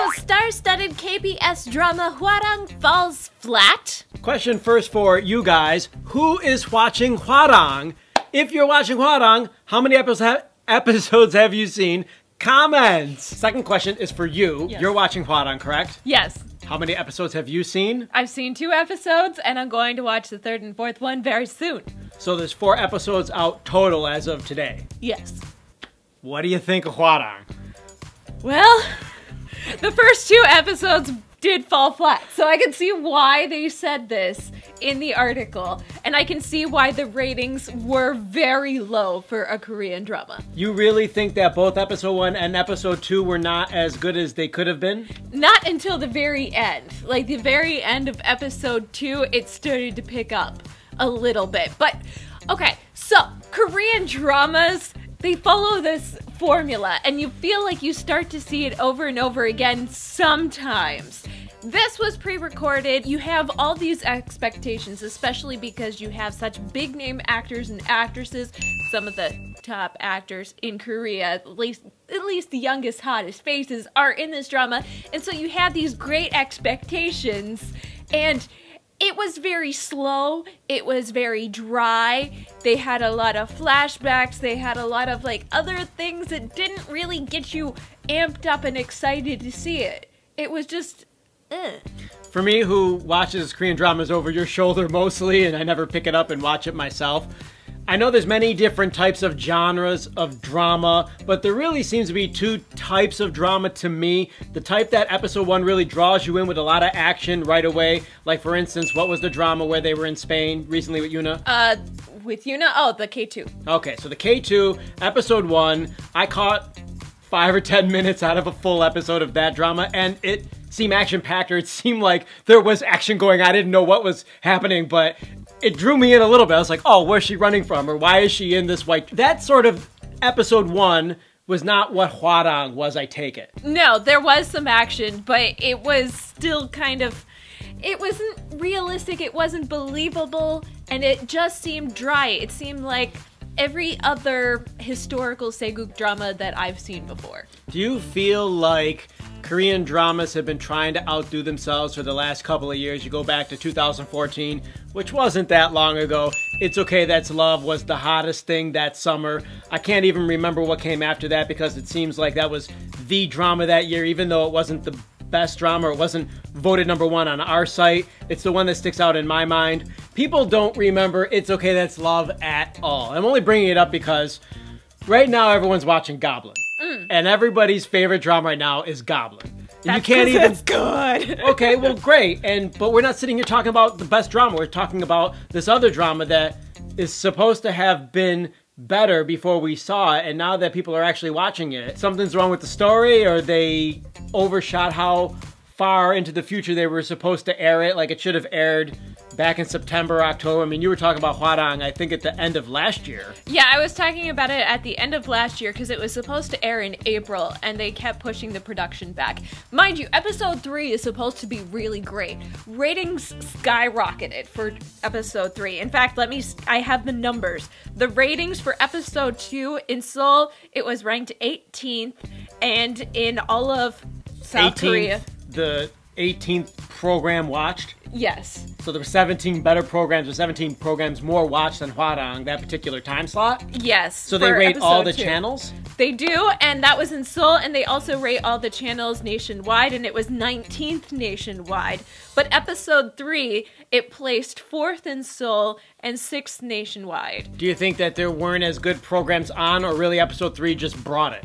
Does star-studded KPS drama Hwarang falls flat? Question first for you guys. Who is watching Hwarang? If you're watching Hwarang, how many episodes have you seen? Comments! Second question is for you. Yes. You're watching Hwarang, correct? Yes. How many episodes have you seen? I've seen 2 episodes, and I'm going to watch the 3rd and 4th one very soon. So there's 4 episodes out total as of today. Yes. What do you think of Hwarang? Well, the first 2 episodes did fall flat, so I can see why they said this in the article, and I can see why the ratings were very low for a Korean drama. You really think that both episode 1 and episode 2 were not as good as they could have been? Not until the very end. Like, the very end of episode 2, it started to pick up a little bit. But, okay, so, Korean dramas, they follow this formula, and you feel like you start to see it over and over again sometimes. This was pre-recorded. You have all these expectations, especially because you have such big-name actors and actresses, some of the top actors in Korea, at least the youngest, hottest faces are in this drama, and so you have these great expectations, and it was very slow, it was very dry, they had a lot of flashbacks, they had a lot of like other things that didn't really get you amped up and excited to see it. It was just, For me, who watches Korean dramas over your shoulder mostly, and I never pick it up and watch it myself, I know there's many different types of genres of drama, but there really seems to be 2 types of drama to me. The type that episode 1 really draws you in with a lot of action right away. Like, for instance, what was the drama where they were in Spain recently with Yuna? With Yuna? Oh, the K2. Okay, so the K2, episode 1, I caught 5 or 10 minutes out of a full episode of that drama, and it seemed action-packed, or it seemed like there was action going on. I didn't know what was happening, but it drew me in a little bit. I was like, oh, where's she running from? Or why is she in this white... That sort of episode 1 was not what Hwarang was, I take it. No, there was some action, but it was still kind of... It wasn't realistic, it wasn't believable, and it just seemed dry. It seemed like every other historical Seguk drama that I've seen before. Do you feel like Korean dramas have been trying to outdo themselves for the last couple of years? You go back to 2014, which wasn't that long ago. It's Okay, That's Love was the hottest thing that summer. I can't even remember what came after that because it seems like that was the drama that year, even though it wasn't the best drama, or it wasn't voted #1 on our site. It's the one that sticks out in my mind. People don't remember It's Okay, That's Love at all. I'm only bringing it up because right now everyone's watching Goblin. And everybody's favorite drama right now is Goblin. And you can't even... That's good. Okay, well, great. But we're not sitting here talking about the best drama. We're talking about this other drama that is supposed to have been better before we saw it, and now that people are actually watching it, something's wrong with the story, or they overshot how far into the future they were supposed to air it. Like, it should have aired back in September, October. I mean, you were talking about Hwarang, I think, at the end of last year. Yeah, I was talking about it at the end of last year because it was supposed to air in April, and they kept pushing the production back. Mind you, episode 3 is supposed to be really great. Ratings skyrocketed for episode 3. In fact, I have the numbers. The ratings for episode 2 in Seoul, it was ranked 18th, and in all of South Korea. The 18th program watched? Yes. So there were 17 better programs, or 17 programs more watched than Hwarang that particular time slot? Yes. So they rate all the channels? They do, and that was in Seoul, and they also rate all the channels nationwide, and it was 19th nationwide. But episode 3, it placed 4th in Seoul and 6th nationwide. Do you think that there weren't as good programs on, or really episode 3 just brought it?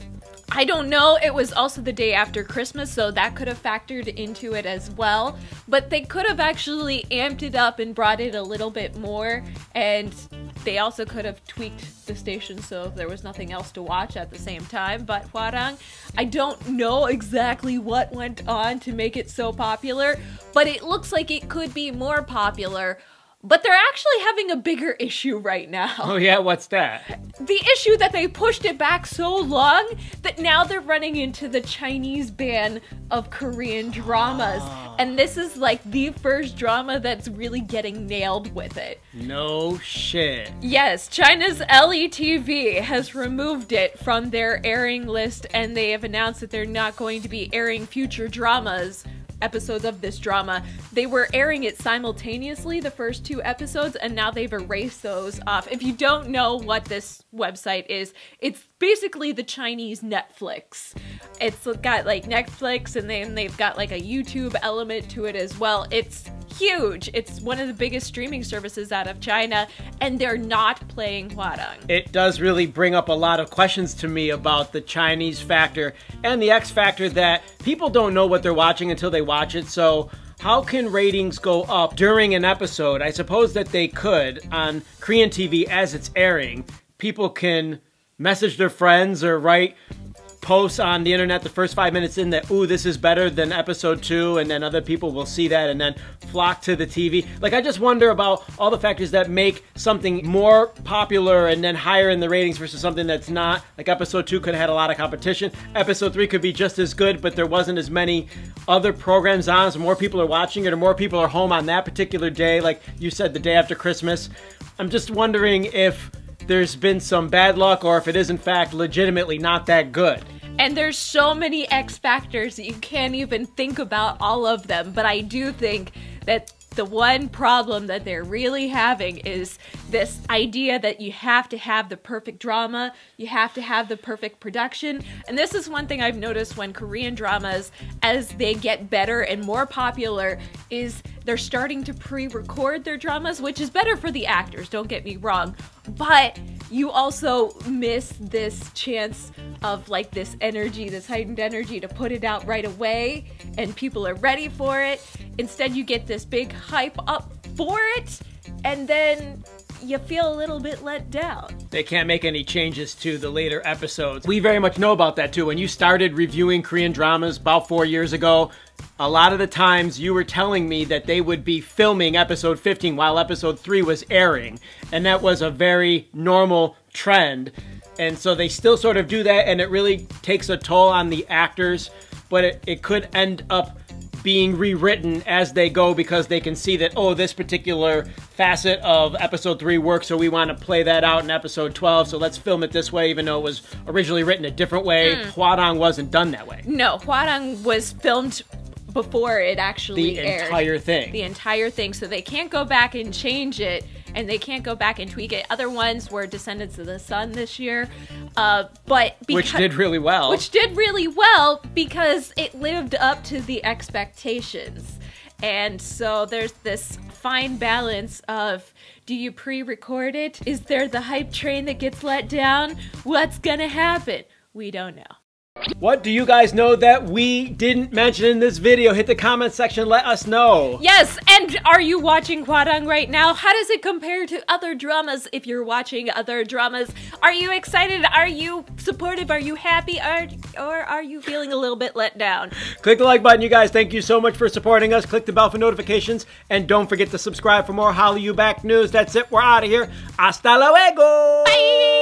I don't know. It was also the day after Christmas, so that could have factored into it as well. But they could have actually amped it up and brought it a little bit more, and they also could have tweaked the station so there was nothing else to watch at the same time. But Hwarang, I don't know exactly what went on to make it so popular, but it looks like it could be more popular. But they're actually having a bigger issue right now. Oh yeah, what's that? The issue that they pushed it back so long that now they're running into the Chinese ban of Korean dramas. And this is like the first drama that's really getting nailed with it. No shit. Yes, China's LETV has removed it from their airing list, and they have announced that they're not going to be airing future episodes of this drama. They were airing it simultaneously, the first 2 episodes, and now they've erased those off. If you don't know what this website is, it's basically the Chinese Netflix. It's got like Netflix, and then they've got like a YouTube element to it as well. It's huge. It's one of the biggest streaming services out of China, and they're not playing Hwarang. It does really bring up a lot of questions to me about the Chinese factor and the X factor, that people don't know what they're watching until they watch it. So how can ratings go up during an episode? I suppose that they could on Korean TV as it's airing. People can message their friends or write posts on the internet the first 5 minutes in that, ooh, this is better than episode 2, and then other people will see that and then flock to the TV. Like, I just wonder about all the factors that make something more popular and then higher in the ratings versus something that's not. Like, episode 2 could have had a lot of competition. Episode 3 could be just as good, but there wasn't as many other programs on, so more people are watching it, or more people are home on that particular day, like you said, the day after Christmas. I'm just wondering if there's been some bad luck, or if it is in fact legitimately not that good. And there's so many X factors that you can't even think about all of them, but I do think that the one problem that they're really having is this idea that you have to have the perfect drama, you have to have the perfect production. And this is one thing I've noticed when Korean dramas, as they get better and more popular, is they're starting to pre-record their dramas, which is better for the actors, don't get me wrong. But you also miss this chance of like this energy, this heightened energy to put it out right away, and people are ready for it. Instead, you get this big hype up for it, and then you feel a little bit let down. They can't make any changes to the later episodes. We very much know about that too. When you started reviewing Korean dramas about 4 years ago, a lot of the times you were telling me that they would be filming episode 15 while episode 3 was airing. And that was a very normal trend. And so they still sort of do that, and it really takes a toll on the actors. But it could end up being rewritten as they go, because they can see that, oh, this particular facet of episode 3 works, so we want to play that out in episode 12, so let's film it this way, even though it was originally written a different way. Hwarang wasn't done that way. No, Hwarang was filmed before it actually aired. The entire thing. The entire thing, so they can't go back and change it, and they can't go back and tweak it. Other ones were Descendants of the Sun this year, which did really well. Which did really well because it lived up to the expectations. And so there's this fine balance of, do you pre-record it? Is there the hype train that gets let down? What's gonna happen? We don't know. What do you guys know that we didn't mention in this video? Hit the comment section, let us know. Yes, and are you watching Hwarang right now? How does it compare to other dramas if you're watching other dramas? Are you excited? Are you supportive? Are you happy? Or are you feeling a little bit let down? Click the like button, you guys. Thank you so much for supporting us. Click the bell for notifications, and don't forget to subscribe for more HallyuBack news. That's it. We're out of here. Hasta luego! Bye!